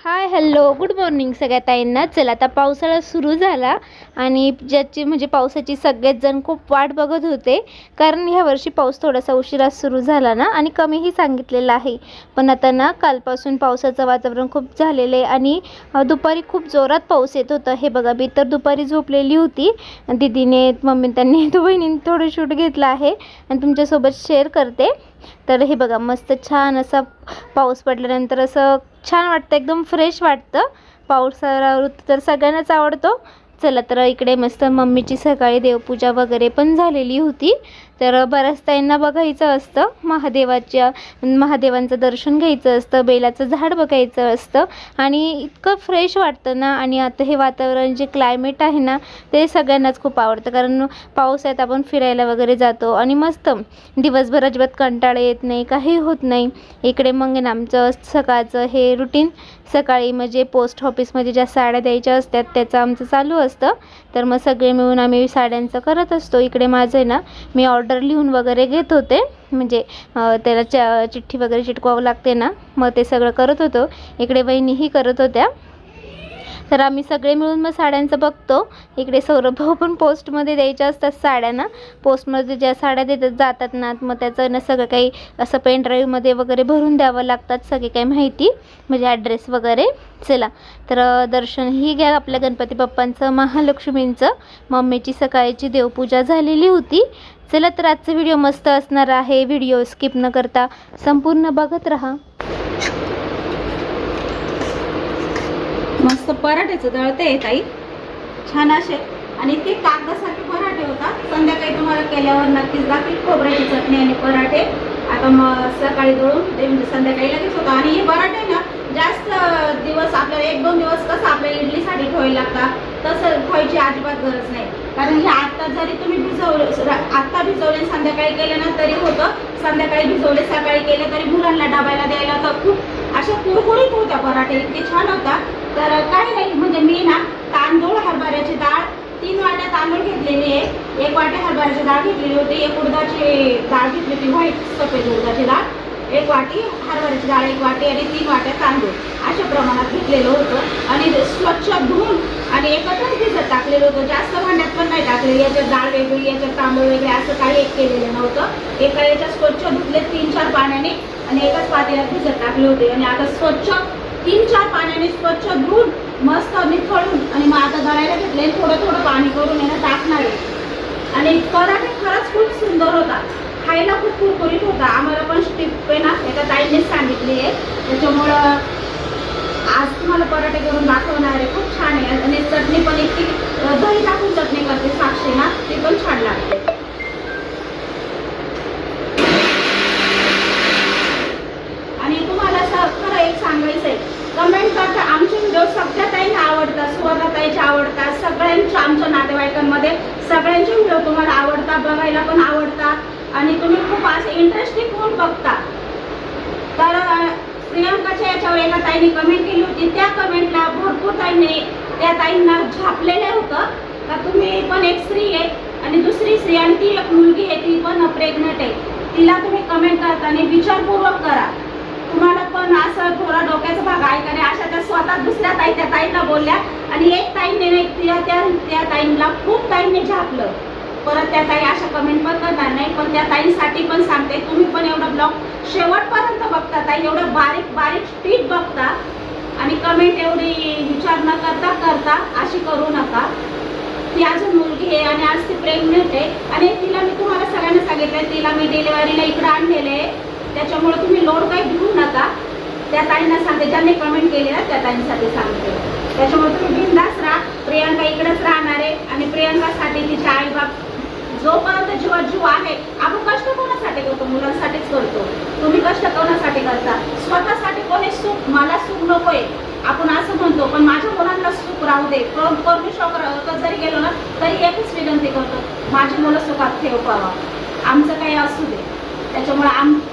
Hi hello good morning सगळ्या ताईंना. चला आता पावसाळा सुरू झाला आणि ज्याची म्हणजे पावसाची सगळेच जण खूप वाट बघत होते, कारण ह्या वर्षी पाऊस थोडासा उशिरा सुरू झाला ना आणि कमीही सांगितलेला आहे. पण आता ना कालपासून पावसाचं वातावरण खूप झालेलं आहे आणि दुपारी खूप जोरात पाऊस येत होता. हे बघा, मी तर दुपारी झोपलेली होती. दीदीने मम्मी त्यांनी बहिणीने थोडं शूट घेतलं आहे आणि तुमच्यासोबत शेअर करते. तर हे बघा, मस्त छान असा पाऊस पडल्यानंतर असं छान वाटतं, एकदम फ्रेश वाटतं. पावसाळा ऋतू तर सगळ्यांनाच आवडतो. चला तर इकडे मस्त मम्मीची सकाळी देवपूजा वगैरे पण झालेली होती. तर बऱ्याच ताईंना बघायचं असतं, महादेवांचं दर्शन घ्यायचं असतं, बेलाचं झाड बघायचं असतं आणि इतकं फ्रेश वाटतं ना. आणि आता हे वातावरण जे क्लायमेट आहे ना, ते सगळ्यांनाच खूप आवडतं, कारण पावसाळ्यात आपण फिरायला वगैरे जातो आणि मस्त दिवसभर अजिबात कंटाळा येत नाही, काही होत नाही. इकडे मग ना आमचं सकाळचं हे रुटीन, सकाळी म्हणजे पोस्ट ऑफिसमध्ये ज्या साड्या द्यायच्या असतात त्याचं आमचं चालू असतं. तर मग सगळे मिळून आम्ही साड्यांचं करत असतो. इकडे माझं आहे ना, मी ऑर्डर लिहून वगैरे घेत होते, म्हणजे त्याला चिठ्ठी वगैरे चिटकवावं लागते ना, मग ते सगळं करत होतो. इकडे वहिनीही करत होत्या. तर आम्ही सगळे मिळून मग साड्यांचं बघतो. इकडे सौरभ भाऊ पण पोस्टमध्ये द्यायच्या असतात साड्या ना, पोस्टमध्ये ज्या साड्या देतात जातात ना, मग त्याचं ना सगळं काही असं पेन ड्राईव्हमध्ये वगैरे भरून द्यावं लागतात, सगळी काही माहिती म्हणजे ॲड्रेस वगैरे. चला तर दर्शनही घ्या आपल्या गणपती बाप्पांचं, महालक्ष्मींचं. मम्मीची सकाळची देवपूजा झालेली होती. चला तर आजचा व्हिडिओ मस्त असणार आहे, व्हिडिओ स्किप न करता संपूर्ण बघत राहा. मस्त पराठ्याचं दळते ताई, छान असे. आणि ते कागदासारखे पराठे होतात. संध्याकाळी तुम्हाला केल्यावर नक्कीच दाखवेल खोबऱ्याची चटणी आणि पराठे. आता मग सकाळी दळून ते म्हणजे संध्याकाळी लगेच होतं. आणि हे पराठे ना जास्त दिवस, आपल्याला 1-2 दिवस कसं आपल्याला इडलीसाठी ठेवायला लागतात, तसं ठेवायची अजिबात गरज नाही. कारण हे आत्ता जरी तुम्ही भिजवले संध्याकाळी केले ना तरी होतं. संध्याकाळी भिजवले सकाळी केले तरी मुलांना डबायला द्यायला तर खूप अशा कुरकुरीत होत्या पराठे, इतके छान होता. तर काही नाही, म्हणजे मी ना तांदूळ, हरभऱ्याची डाळ 3 वाट्या तांदूळ घेतलेली आहे, 1 वाटी हरभऱ्याची डाळ घेतलेली होती, 1 उडदाची डाळ घेतली होती, व्हाईट सफेद उडदाची डाळ, 1 वाटी हरभऱ्याची डाळ 1 वाटी आणि 3 वाट्या तांदूळ अशा प्रमाणात घेतलेलं होतं. आणि स्वच्छ धुवून आणि एकत्रच भिजत टाकलेलं होतं, जास्त भांड्यात पण नाही टाकलेली. याच्यात डाळ वेगळी, याच्यात तांदूळ वेगळे, असं काही एक केलेलं नव्हतं. एका याच्यात स्वच्छ धुतले 3-4 पाण्याने आणि एकाच पातेल्यात भिजत टाकले होते. आणि आता स्वच्छ 3-4 पाण्याने स्वच्छ धुवून मस्त निथळून आणि मग आता दळायला घेतले. थोडं थोडं पाणी करून याला टाकणार आहे. आणि पराठे खरंच खूप सुंदर होता, खायला खूप कुरकुरीत होता. आम्हाला पण स्टिप आहे ना एका ताईंनीच सांगितली आहे, त्याच्यामुळं आज तुम्हाला पराठे करून दाखवणार आहे. खूप छान आहे. आणि चटणी पण इतकी दही टाकून चटणी करते साक्षी ना, ती पण छान लागते. आणि तुम्हाला असं खरं एक सांगायचं आहे, कमेंट करता आमचे व्हिडिओ सगळ्या ताईंना आवडतात, सुवर्णा ताईचे आवडतात, सगळ्यांच्या आमच्या नातेवाईकांमध्ये सगळ्यांचे व्हिडिओ तुम्हाला आवडतात, बघायला पण आवडतात आणि तुम्ही खूप असे इंटरेस्टिंग होऊन बघता. तर प्रियंकाच्या याच्यावर एका ताईने कमेंट केली होती, त्या कमेंटला भरपूर ताईंनी त्या ताईंना झापलेलं होतं का तुम्ही पण एक स्त्री आहे आणि दुसरी स्त्री आणि ती एक मुलगी आहे, ती पण प्रेग्नंट आहे, तिला तुम्ही कमेंट करताना विचारपूर्वक करा. तुम्हाला पण असं थोडा डोक्याचा भाग आहे का नाही, अशा त्या स्वतः दुसऱ्या ताई त्या ताईंना बोलल्या आणि एक ताईने त्या ताईंना खूप ताईंनी झापलं. परत त्या ताई अशा कमेंट पण करणार नाही, पण त्या ताईंसाठी पण सांगते, तुम्ही पण एवढा ब्लॉग शेवटपर्यंत बघता ताई, एवढं बारीक बारीक स्पीड बघता आणि कमेंट एवढी विचार न करता अशी करू नका. ती अजून मुलगी आहे आणि आज ती प्रेग्नेंट आहे आणि तिला मी तुम्हाला सगळ्यांना सांगितलं, तिला मी डिलिव्हरीला इकडं आणलेलं आहे, त्याच्यामुळे तुम्ही लोड काही घेऊ नका. त्या ताईंना सांगते, ज्यांनी कमेंट केली ना त्या ताईंसाठी सांगते. त्याच्यामुळे तुम्ही बिनधास्त राहा. प्रियंका इकडेच राहणार आहे आणि प्रियंकासाठी तिचे आईबाप जोपर्यंत जीव आहे. आपण कष्ट कोणासाठी करतो? मुलांसाठीच करतो. तुम्ही कष्ट कोणासाठी करता? स्वतःसाठी. कोणी सुख, मला सुख नकोय आपण असं म्हणतो, पण माझ्या मुलांना सुख राहू दे. परमेश्वर जरी गेलो ना तरी एकच विनंती करतो, माझी मुलं सुखात ठेवावा, आमचं काही असू दे. त्याच्यामुळे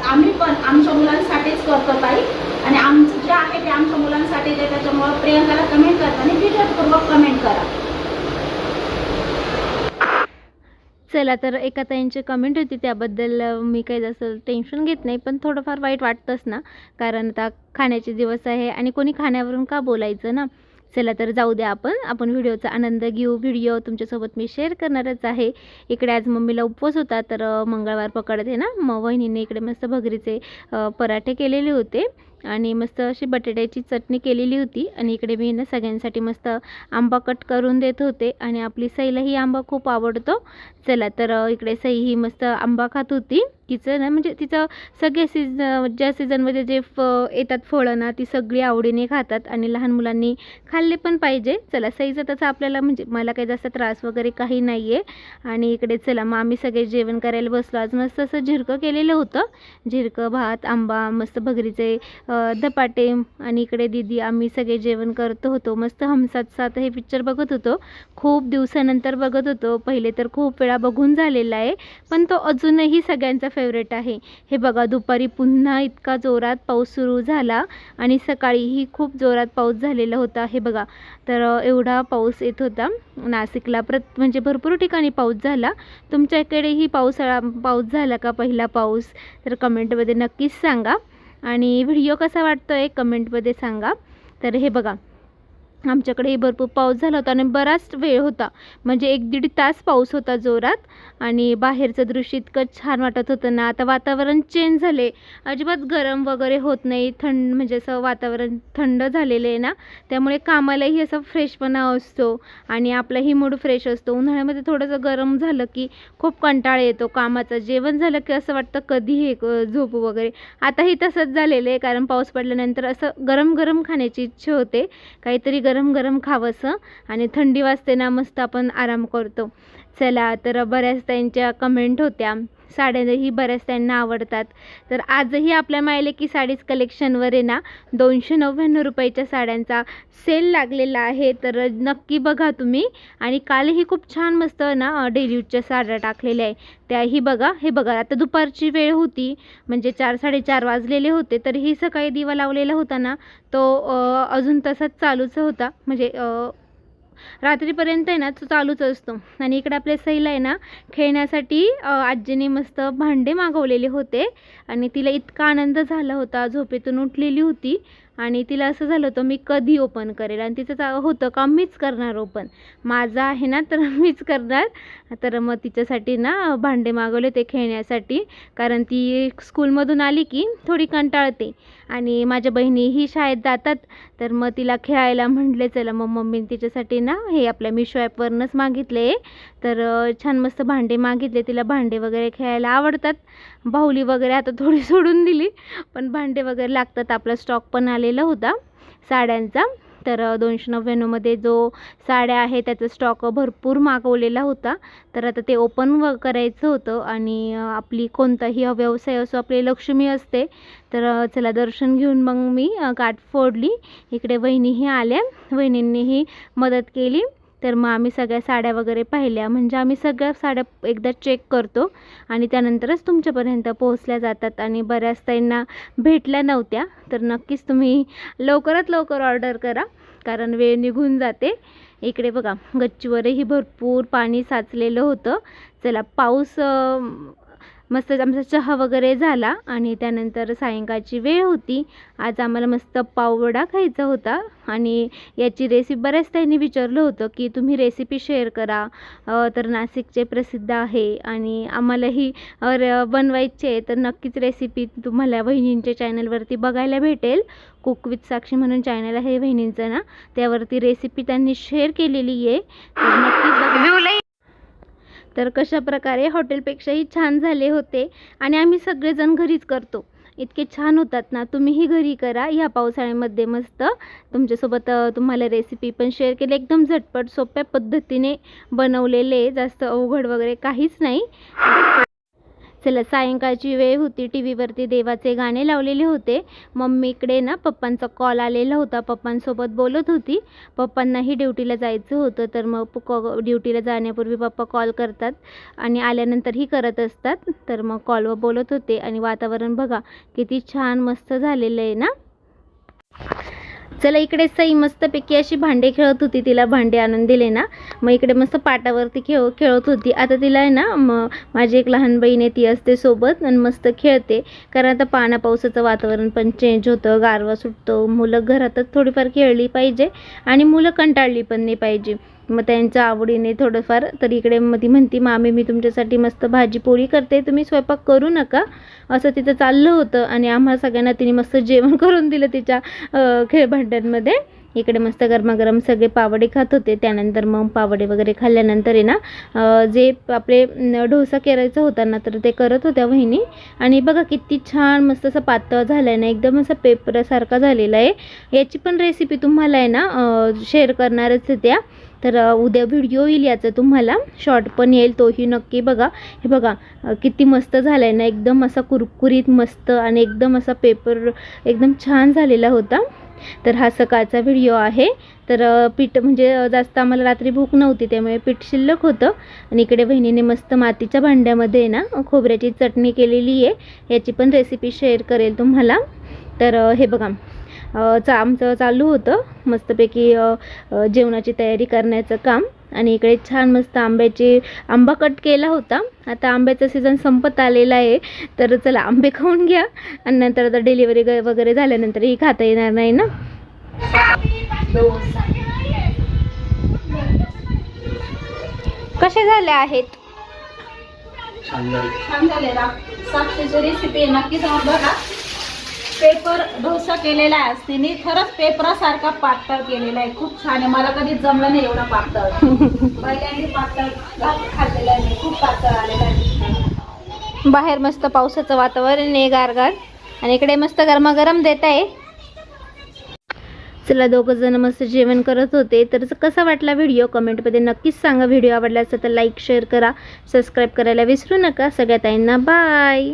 आम्ही पण आमच्या मुलांसाठीच करतो ताई, आणि आमचं जे आहे ते आमच्या मुलांसाठी आहे. त्याच्यामुळे प्रियंकाला कमेंट करताना विचारपूर्वक कमेंट करा. चला तर एका ताईंची कमेंट होती त्याबद्दल मी काही जास्त टेन्शन घेत नाही, पण थोडंफार वाईट वाटतंच ना, कारण आता खाण्याचे दिवस आहे आणि कोणी खाण्यावरून का बोलायचं ना. चला तर जाऊ द्या, आपण व्हिडिओचा आनंद घेऊ. व्हिडिओ तुमच्यासोबत मी शेअर करणारच आहे. इकडे आज मम्मीला उपवास होता, तर मंगळवार पकडते ना, मग वहिनीने इकडे मस्त भगरीचे पराठे केलेले होते आणि मस्त अशी बटाट्याची चटणी केलेली होती. आणि इकडे मी ना सगळ्यांसाठी मस्त आंबा कट करून देत होते आणि आपली सईलाही आंबा खूप आवडतो. चला तर इकडे सई ही मस्त आंबा खात होती. तिचं ना म्हणजे तिचं सगळे ज्या सीझनमध्ये जे येतात फळं ना, ती सगळी आवडीने खातात आणि लहान मुलांनी खाल्ले पण पाहिजे. चला सईचं तसं आपल्याला म्हणजे मला काही जास्त त्रास वगैरे काही नाही आहे. आणि इकडे चला मग आम्ही सगळे जेवण करायला बसलो. आज मस्त असं झिरकं केलेलं होतं, झिरकं भात आंबा मस्त भगरीचे धपाटे. आणि इकडे दीदी आम्ही सगळे जेवण करत होतो. मस्त हम साथ साथ हे पिक्चर बघत होतो. खूप दिवसानंतर बघत होतो. पहिले तर खूप वेळा बघून झालेला आहे, पण तो अजूनही सगळ्यांचा फेवरेट आहे. हे बघा दुपारी पुन्हा इतका जोरात पाऊस सुरू झाला आणि सकाळीही खूप जोरात पाऊस झालेला होता. हे बघा तर एवढा पाऊस येत होता नाशिकला. म्हणजे भरपूर ठिकाणी पाऊस झाला. तुमच्याकडेही पाऊस झाला का पहिला पाऊस? तर कमेंटमध्ये नक्कीच सांगा. आणि व्हिडिओ कसा वाटतो आहे कमेंटमध्ये सांगा. तर हे बघा आमच्याकडेही भरपूर पाऊस झाला होता आणि बराच वेळ होता, म्हणजे 1-1.5 तास पाऊस होता जोरात. आणि बाहेरचं दृश्य इतकं छान वाटत होतं ना. आता वातावरण चेंज झाले, अजिबात गरम वगैरे होत नाही, म्हणजे असं वातावरण थंड झालेलं आहे ना, त्यामुळे कामालाही असं फ्रेशपणा असतो आणि आपलाही मूड फ्रेश असतो. उन्हाळ्यामध्ये थोडंसं गरम झालं की खूप कंटाळा येतो कामाचं. जेवण झालं की असं वाटतं कधी हे झोपू वगैरे. आताही तसंच झालेलं आहे, कारण पाऊस पडल्यानंतर असं गरम गरम खाण्याची इच्छा होते, काहीतरी गरम गरम खावंसं. आणि थंडी वाजते ना, मस्त आपण आराम करतो. चला तर बऱ्याच त्यांच्या कमेंट होत्या. साड्याही बऱ्याच त्यांना आवडतात. तर आजही आपल्या मायले की साडीज कलेक्शनवर आहे ना 299 रुपयाच्या साड्यांचा सेल लागलेला आहे, तर नक्की बघा तुम्ही. आणि कालही खूप छान मस्त ना डेली यूजच्या साड्या टाकलेल्या आहे, त्याही बघा. हे बघा आता दुपारची वेळ होती, म्हणजे 4-4:30 वाजलेले होते, तर ही सकाळी दिवा लावलेला होता ना, तो अजून तसाच चालूच होता, म्हणजे रात्रीपर्यंत आहे ना तो चालूच असतो. आणि इकडे आपल्या सईला आहे ना खेळण्यासाठी आजीने मस्त भांडे मागवलेले होते आणि तिला इतका आनंद झाला होता. झोपेतून उठलेली होती आणि तिला असं झालं होतं मी कधी ओपन करेल, आणि तिचं होतं का मीच करणार ओपन, माझा आहे ना तर मीच करणार. तर मग तिच्यासाठी ना भांडे मागवले ते खेळण्यासाठी, कारण ती स्कूलमधून आली की थोडी कंटाळते आणि माझ्या बहिणीही शाळेत जातात, तर मग तिला खेळायला म्हटले चला मग मम्मीने तिच्यासाठी ना हे आपल्या मिशो ॲपवरूनच मागितले. तर छान मस्त भांडे मागितले. तिला भांडे वगैरे खेळायला आवडतात. बाहुली वगैरे आता थोडी सोडून दिली, पण भांडे वगैरे लागतात. आपला स्टॉक पण आलेला होता साड्यांचा. तर 299मध्ये जो साड्या आहे त्याचा स्टॉक भरपूर मागवलेला होता. तर आता ते ओपन करायचं होतं. आणि आपली कोणताही व्यवसाय असो आपली लक्ष्मी असते. तर चला दर्शन घेऊन मग मी गाठ फोडली. इकडे वहिनीही आल्या, वहिनींनीही मदत केली. तर मग आम्ही सगळ्या साड्या वगैरे पाहिल्या, म्हणजे आम्ही सगळ्या साड्या एकदा चेक करतो आणि त्यानंतरच तुमच्यापर्यंत पोहोचल्या जातात. आणि बऱ्याच त्यांना भेटल्या नव्हत्या, तर नक्कीच तुम्ही लवकरात लवकर ऑर्डर करा, कारण वेळ निघून जाते. इकडे बघा गच्चीवरही भरपूर पाणी साचलेलं होतं. चला पाऊस मस्त आमचा चहा वगैरे झाला आणि त्यानंतर सायंकाळची वेळ होती. आज आम्हाला मस्त पाववडा खायचा होता आणि याची रेसिपी बऱ्याच त्यांनी विचारलं होतं की तुम्ही रेसिपी शेअर करा, तर नाशिकचे प्रसिद्ध आहे आणि आम्हालाही बनवायचे आहे. तर नक्कीच रेसिपी तुम्हाला वहिनींच्या चॅनलवरती बघायला भेटेल. कुक विथ साक्षी म्हणून चॅनल आहे वहिनींचं ना, त्यावरती रेसिपी त्यांनी शेअर केलेली आहे, तर नक्कीच. तर कशा प्रकारे हॉटेलपेक्षाही छान झाले होते आणि आम्ही सगळेजण घरीच करतो, इतके छान होतात ना. तुम्हीही घरी करा ह्या पावसाळ्यामध्ये. मस्त तुमच्यासोबत तुम्हाला रेसिपी पण शेअर केली, एकदम झटपट सोप्या पद्धतीने बनवलेले, जास्त अवघड वगैरे काहीच नाही. चला सायंकाळची वेळ होती. टी व्हीवरती देवाचे गाणे लावलेले होते. मम्मीकडे ना पप्पांचा कॉल आलेला होता, पप्पांसोबत बोलत होती. पप्पांनाही ड्युटीला जायचं होतं, तर मग ड्युटीला जाण्यापूर्वी पप्पा कॉल करतात आणि आल्यानंतरही करत असतात. तर मग कॉलवर बोलत होते आणि वातावरण बघा किती छान मस्त झालेलं आहे ना. चला इकडे सई मस्तपैकी अशी भांडे खेळत होती, तिला भांडे आणून दिले ना, मग इकडे मस्त पाटावरती खेळत होती. आता तिला आहे ना माझी एक लहान बहीण आहे, ती असते सोबत आणि मस्त खेळते. कारण आता पावसाचं वातावरण पण चेंज होतं, गारवा सुटतो, मुलं घरातच थोडीफार खेळली पाहिजे आणि मुलं कंटाळली पण नाही पाहिजे. मग त्यांच्या आवडीने थोडंफार. तर इकडे मग ती म्हणती मामी मी तुमच्यासाठी मस्त भाजी पोळी करते, तुम्ही स्वयंपाक करू नका, असं तिचं चाललं होतं. आणि आम्हा सगळ्यांना तिने मस्त जेवण करून दिलं तिच्या खेळभांड्यांमध्ये. इकडे मस्त गरमागरम सगळे पावडे खात होते. त्यानंतर मग पावडे वगैरे खाल्ल्यानंतर आहे ना जे आपले डोसा करायचा होता ना, तर ते करत होत्या वहिनी. आणि बघा किती छान मस्त असं पातळ झालं आहे ना, एकदम असं पेपरासारखा झालेला आहे. याची पण रेसिपी तुम्हाला आहे ना शेअर करणारच त्या. तर उद्या व्हिडिओ येईल याचा, तुम्हाला शॉर्ट पण येईल, तोही नक्की बघा. हे बघा किती मस्त झालं आहे ना, एकदम असा कुरकुरीत मस्त आणि एकदम असा पेपर एकदम छान झालेला होता. तर हा सकाळचा व्हिडिओ आहे. तर पीठ म्हणजे जास्त आम्हाला रात्री भूक नव्हती, त्यामुळे पीठ शिल्लक होतं. आणि इकडे बहिणीने मस्त मातीच्या भांड्यामध्ये ना खोबऱ्याची चटणी केलेली आहे, याची पण रेसिपी शेअर करेल तुम्हाला. तर हे बघा आमचं चालू होतं मस्तपैकी जेवणाची तयारी करण्याचं काम. आणि इकडे छान मस्त आंबा कट केला होता. आता आंब्याचं सीझन संपत आलेला आहे, तर चला आंबे खाऊन घ्या. आणि नंतर आता डिलिव्हरी वगैरे झाल्यानंतर ही खाता येणार नाही ना. कसे झाले आहेत? छान झाले ना. साक्षीची रेसिपी नक्की जाऊन बघा. पेपर डोसा केलेला आहे तिने, खरंच पेपरासारखा पातळ केलेला आहे, खूप छान आहे. मला कधी जमलं नाही एवढा पातळ. पहिल्यांदा पातळ खाल्लेला आहे, खूप पातळ आलेला आहे. बाहेर मस्त पावसाचं वातावरण आहे, गारगार. आणि इकडे मस्त गरमागरम देत आहे. चला दोघं जण मस्त जेवण करत होते. तर कसा वाटला व्हिडिओ कमेंटमध्ये नक्कीच सांगा. व्हिडिओ आवडला असेल तर लाईक शेअर करा, सबस्क्राईब करायला विसरू नका. सगळ्या ताईंना बाय.